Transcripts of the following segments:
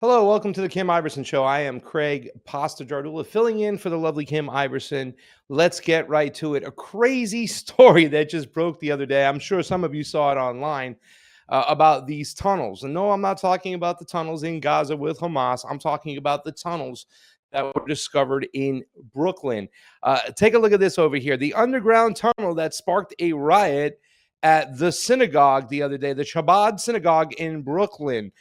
Hello, welcome to the Kim Iverson Show. I am Craig Pasta Jardula, filling in for the lovely Kim Iverson. Let's get right to it. A crazy story that just broke the other day. I'm sure some of you saw it online about these tunnels. And no, I'm not talking about the tunnels in Gaza with Hamas. I'm talking about the tunnels that were discovered in Brooklyn. Take a look at this over here. The underground tunnel that sparked a riot at the synagogue the other day, the Chabad synagogue in Brooklyn.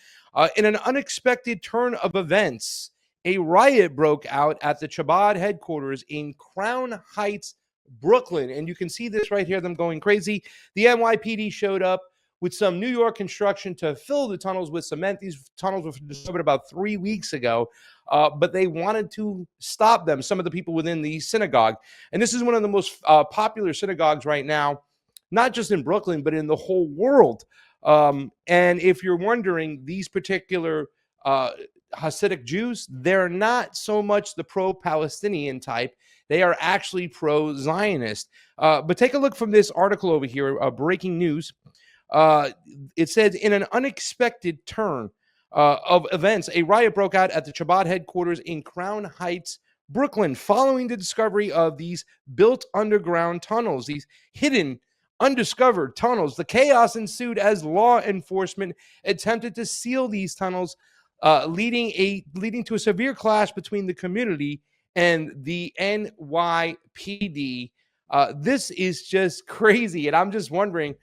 In an unexpected turn of events, a riot broke out at the Chabad headquarters in Crown Heights, Brooklyn. And you can see this right here, them going crazy. The NYPD showed up with some New York construction to fill the tunnels with cement. These tunnels were discovered about 3 weeks ago, but they wanted to stop them, some of the people within the synagogue. And this is one of the most popular synagogues right now, not just in Brooklyn, but in the whole world. And if you're wondering, these particular Hasidic Jews, they're not so much the pro-Palestinian type. They are actually pro-Zionist. But take a look from this article over here, breaking news. It says, in an unexpected turn of events, a riot broke out at the Chabad headquarters in Crown Heights, Brooklyn, following the discovery of these built underground tunnels, these hidden undiscovered tunnels. The chaos ensued as law enforcement attempted to seal these tunnels, leading to a severe clash between the community and the NYPD. This is just crazy, and I'm just wondering.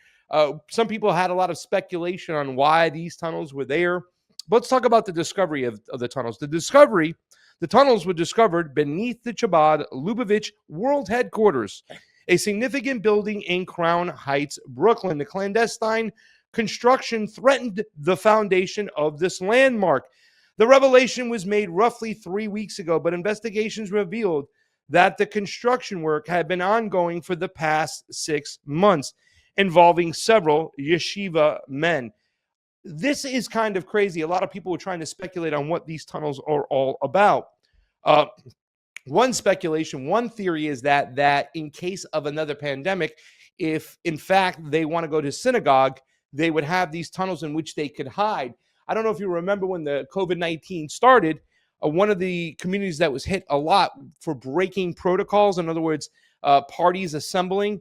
Some people had a lot of speculation on why these tunnels were there. But let's talk about the discovery of the tunnels. The tunnels were discovered beneath the Chabad Lubavitch World Headquarters, a significant building in Crown Heights, Brooklyn. The clandestine construction threatened the foundation of this landmark. The revelation was made roughly 3 weeks ago, but investigations revealed that the construction work had been ongoing for the past 6 months, involving several yeshiva men. This is kind of crazy. A lot of people were trying to speculate on what these tunnels are all about. One speculation, one theory is that in case of another pandemic, if in fact they want to go to synagogue, they would have these tunnels in which they could hide. I don't know if you remember when the COVID-19 started, one of the communities that was hit a lot for breaking protocols, in other words, parties assembling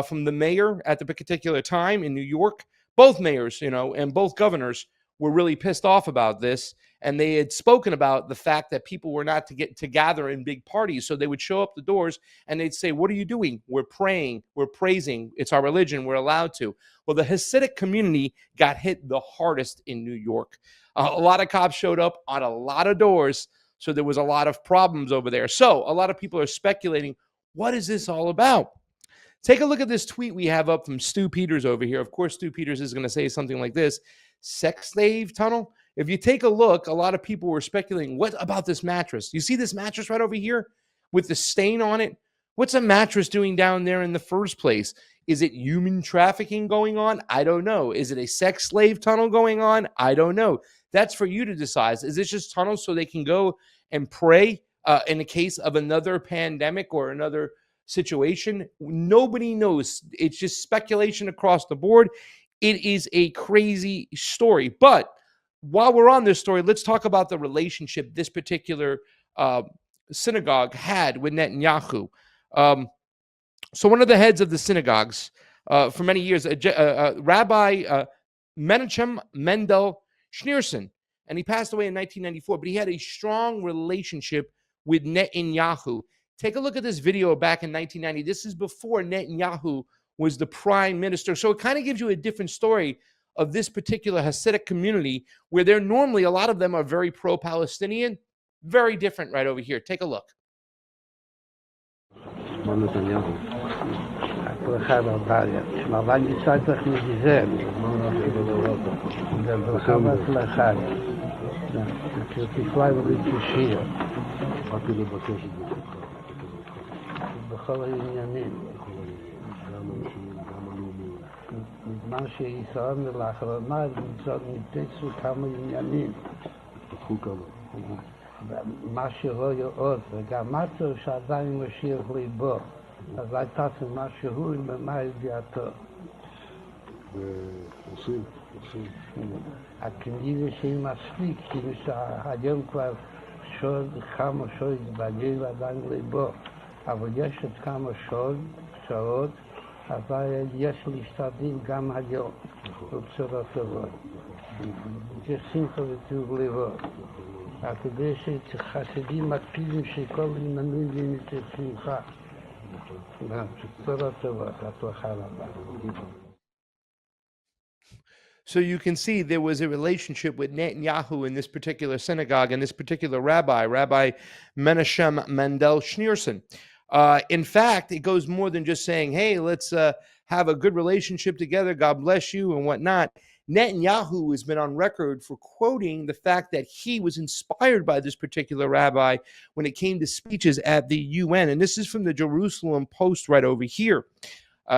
from the mayor at the particular time in New York. Both mayors, and both governors were really pissed off about this. And they had spoken about the fact that people were not to gather in big parties. So they would show up the doors and they'd say, "What are you doing?" "We're praying, we're praising. It's our religion. We're allowed to." Well, the Hasidic community got hit the hardest in New York. A lot of cops showed up on a lot of doors. So there was a lot of problems over there. So a lot of people are speculating, what is this all about? Take a look at this tweet we have up from Stu Peters over here. Of course, Stu Peters is going to say something like this: sex slave tunnel. If you take a look, a lot of people were speculating, what about this mattress? You see this mattress right over here with the stain on it? What's a mattress doing down there in the first place? Is it human trafficking going on? I don't know. Is it a sex slave tunnel going on? I don't know. That's for you to decide. Is this just tunnels so they can go and pray in the case of another pandemic or another situation? Nobody knows. It's just speculation across the board. It is a crazy story. But while we're on this story, let's talk about the relationship this particular synagogue had with Netanyahu. So one of the heads of the synagogues for many years, Rabbi Menachem Mendel Schneerson, and he passed away in 1994, but he had a strong relationship with Netanyahu. Take a look at this video back in 1990. This is before Netanyahu was the prime minister. So it kind of gives you a different story of this particular Hasidic community, where they're normally, a lot of them are very pro-Palestinian. Very different right over here. Take a look. בזמן שישראל לאחרונה נתפסו כמה עניינים. פתחו כמה. מה שרואה עוד, וגם משהו שעדיין משאיר ליבו. אז הייתה משהו עם מה ידיעתו. ועושים. הכנראה שהיא מספיק, כאילו שהיום כבר כמה שעות התבגר ועדיין לבוא, אבל יש עוד כמה שעות, אבל יש להשתדל גם היום, בצורות טובות. יש שמחה וטוב לבוא. הכדי שחסידים מקפידים שכל מנוי ומצא שמחה. בצורות טובות, הצלחה רבה. So you can see there was a relationship with Netanyahu in this particular synagogue and this particular Rabbi Menachem Mendel Schneerson. In fact, it goes more than just saying, hey, let's have a good relationship together, God bless you, and whatnot. Netanyahu has been on record for quoting the fact that he was inspired by this particular rabbi when it came to speeches at the UN. And this is from the Jerusalem Post right over here.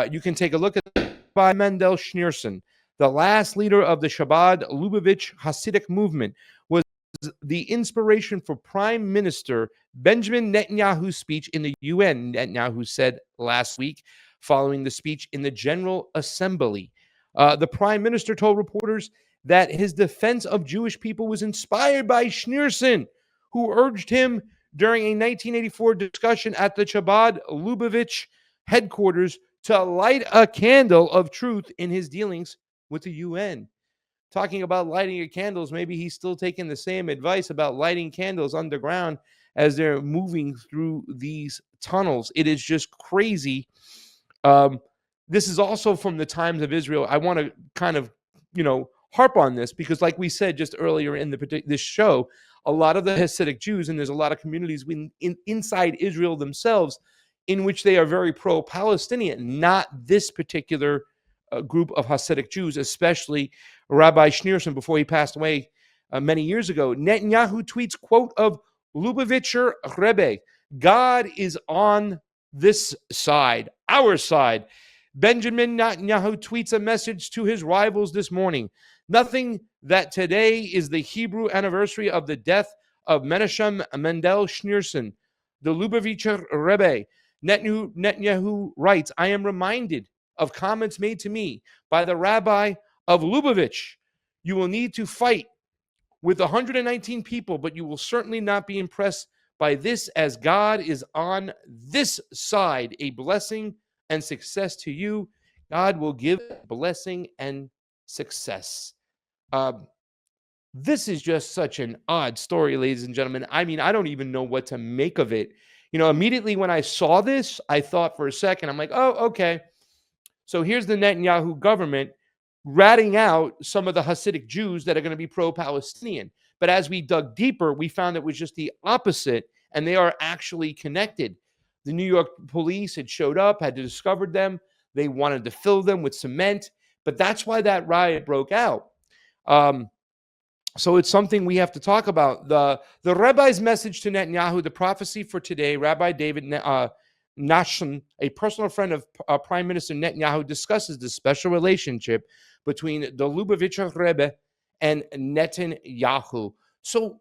You can take a look at by Mendel Schneerson. The last leader of the Chabad Lubavitch Hasidic movement, was the inspiration for Prime Minister Benjamin Netanyahu's speech in the UN, Netanyahu said last week, following the speech in the General Assembly. The Prime Minister told reporters that his defense of Jewish people was inspired by Schneerson, who urged him during a 1984 discussion at the Chabad Lubavitch headquarters to light a candle of truth in his dealings with the UN. Talking about lighting your candles, maybe he's still taking the same advice about lighting candles underground as they're moving through these tunnels. It is just crazy. This is also from the times of Israel. I want to kind of, harp on this because, like we said just earlier in this show, a lot of the Hasidic Jews, and there's a lot of communities inside Israel themselves, in which they are very pro-Palestinian. Not this particular group of Hasidic Jews, especially Rabbi Schneerson, before he passed away many years ago. Netanyahu tweets, quote of Lubavitcher Rebbe, God is on this side, our side. Benjamin Netanyahu tweets a message to his rivals this morning. Nothing that today is the Hebrew anniversary of the death of Menachem Mendel Schneerson, the Lubavitcher Rebbe. Netanyahu writes, I am reminded of comments made to me by the rabbi of Lubavitch. You will need to fight with 119 people, but you will certainly not be impressed by this, as God is on this side. A blessing and success to you. God will give blessing and success. This is just such an odd story, ladies and gentlemen. I mean, I don't even know what to make of it. Immediately when I saw this, I thought for a second, I'm like, oh, okay. So here's the Netanyahu government ratting out some of the Hasidic Jews that are going to be pro-Palestinian. But as we dug deeper, we found it was just the opposite, and they are actually connected. The New York police had showed up, had discovered them. They wanted to fill them with cement, but that's why that riot broke out. So it's something we have to talk about. The rabbi's message to Netanyahu, the prophecy for today, Rabbi David Nashon, a personal friend of Prime Minister Netanyahu, discusses the special relationship between the Lubavitcher Rebbe and Netanyahu. So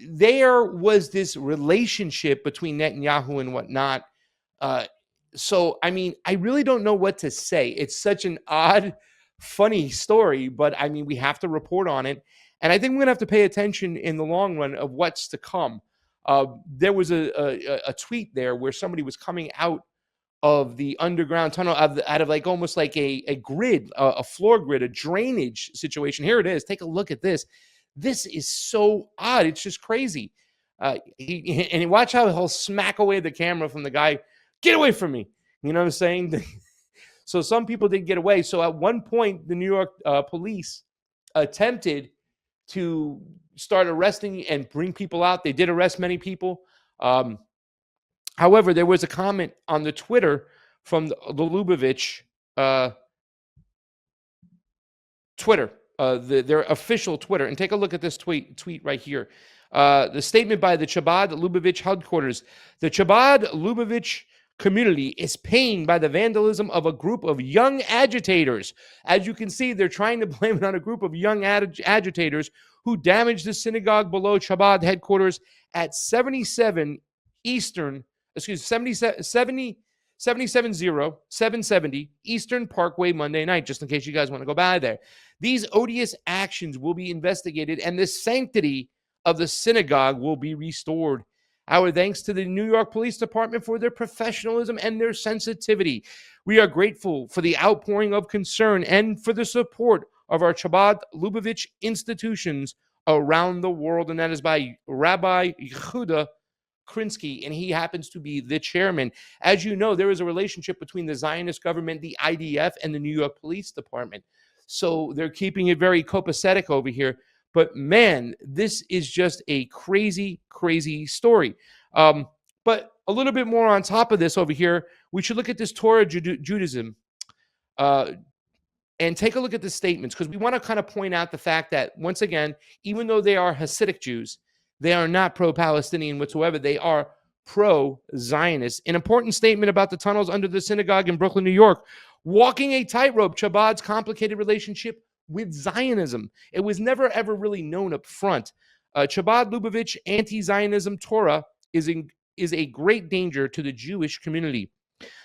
there was this relationship between Netanyahu and whatnot. So, I mean, I really don't know what to say. It's such an odd, funny story, but I mean, we have to report on it. And I think we're going to have to pay attention in the long run of what's to come. There was a tweet there where somebody was coming out of the underground tunnel out of like almost like a grid, a floor grid, a drainage situation. Here it is. Take a look at this. This is so odd. It's just crazy. And watch how he'll smack away the camera from the guy. Get away from me. You know what I'm saying? So some people did get away. So at one point, the New York police attempted to start arresting and bring people out. They did arrest many people. However, there was a comment on the Twitter from the Lubavitch Twitter, their official Twitter. And take a look at this tweet right here. The statement by the Chabad Lubavitch headquarters. The Chabad Lubavitch community is pained by the vandalism of a group of young agitators. As you can see, they're trying to blame it on a group of young agitators who damaged the synagogue below Chabad headquarters at 77 Eastern, 77 770 Eastern Parkway Monday night, just in case you guys want to go by there. These odious actions will be investigated and the sanctity of the synagogue will be restored. Our thanks to the New York Police Department for their professionalism and their sensitivity. We are grateful for the outpouring of concern and for the support of our Chabad Lubavitch institutions around the world. And that is by Rabbi Yehuda Krinsky, and he happens to be the chairman. As you know, there is a relationship between the Zionist government, the IDF, and the New York Police Department. So they're keeping it very copacetic over here. But man, this is just a crazy, crazy story. But a little bit more on top of this over here, we should look at this Torah Judaism and take a look at the statements, because we want to kind of point out the fact that, once again, even though they are Hasidic Jews, they are not pro-Palestinian whatsoever. They are pro-Zionist. An important statement about the tunnels under the synagogue in Brooklyn, New York. Walking a tightrope, Chabad's complicated relationship with Zionism. It was never, ever really known up front. Chabad Lubavitch anti-Zionism Torah is a great danger to the Jewish community.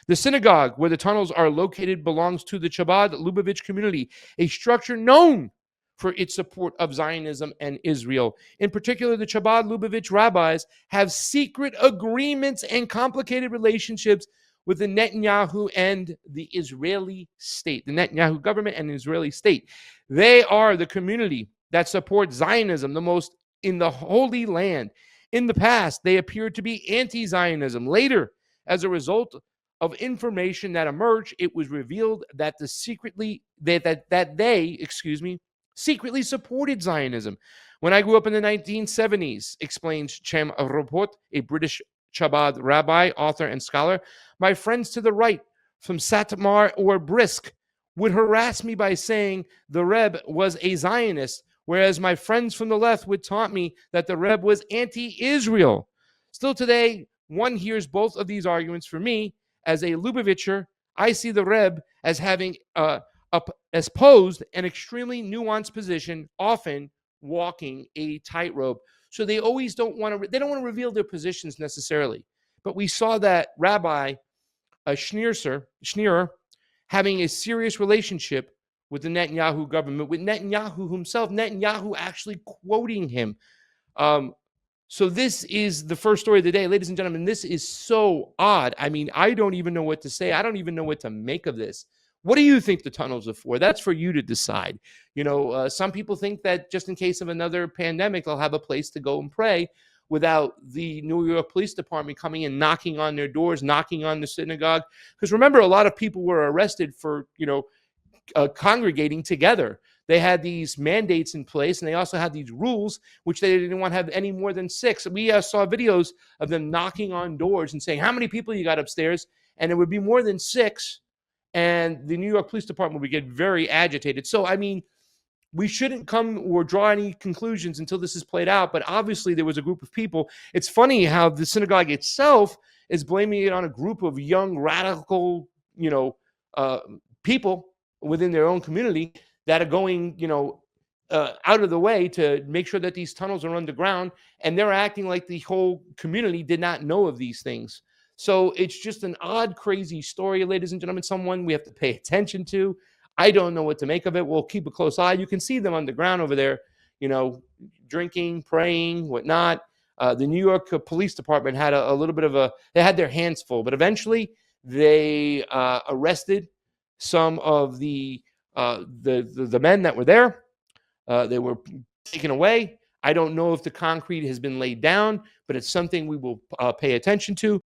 The synagogue where the tunnels are located belongs to the Chabad Lubavitch community, a structure known for its support of Zionism and Israel. In particular, the Chabad Lubavitch rabbis have secret agreements and complicated relationships with the Netanyahu and the Israeli state, the Netanyahu government and the Israeli state. They are the community that supports Zionism the most in the Holy Land. In the past, they appeared to be anti-Zionism. Later, as a result of information that emerged, it was revealed that they secretly supported Zionism. When I grew up in the 1970s, explains Chem Raport, a British Chabad rabbi, author, and scholar, my friends to the right, from Satmar or Brisk, would harass me by saying the Reb was a Zionist, whereas my friends from the left would taunt me that the Reb was anti-Israel. Still today, one hears both of these arguments. For me, as a Lubavitcher, I see the Reb as having as posed an extremely nuanced position, often walking a tightrope. So they always don't want to reveal their positions necessarily. But we saw that Rabbi Schneerer having a serious relationship with the Netanyahu government, with Netanyahu himself, Netanyahu actually quoting him. So this is the first story of the day. Ladies and gentlemen, this is so odd. I mean, I don't even know what to say. I don't even know what to make of this. What do you think the tunnels are for? That's for you to decide. You know, some people think that just in case of another pandemic, they'll have a place to go and pray without the New York Police Department coming in, knocking on their doors, knocking on the synagogue. Because remember, a lot of people were arrested for, congregating together. They had these mandates in place, and they also had these rules, which they didn't want to have any more than 6. We saw videos of them knocking on doors and saying, how many people you got upstairs? And it would be more than 6. And the New York Police Department would get very agitated. So, I mean, we shouldn't come or draw any conclusions until this is played out. But obviously, there was a group of people. It's funny how the synagogue itself is blaming it on a group of young, radical, people within their own community that are going, out of the way to make sure that these tunnels are underground. And they're acting like the whole community did not know of these things. So it's just an odd, crazy story, ladies and gentlemen, someone we have to pay attention to. I don't know what to make of it. We'll keep a close eye. You can see them underground over there, drinking, praying, whatnot. The New York Police Department had a little bit of they had their hands full, but eventually they arrested some of the men that were there. They were taken away. I don't know if the concrete has been laid down, but it's something we will pay attention to.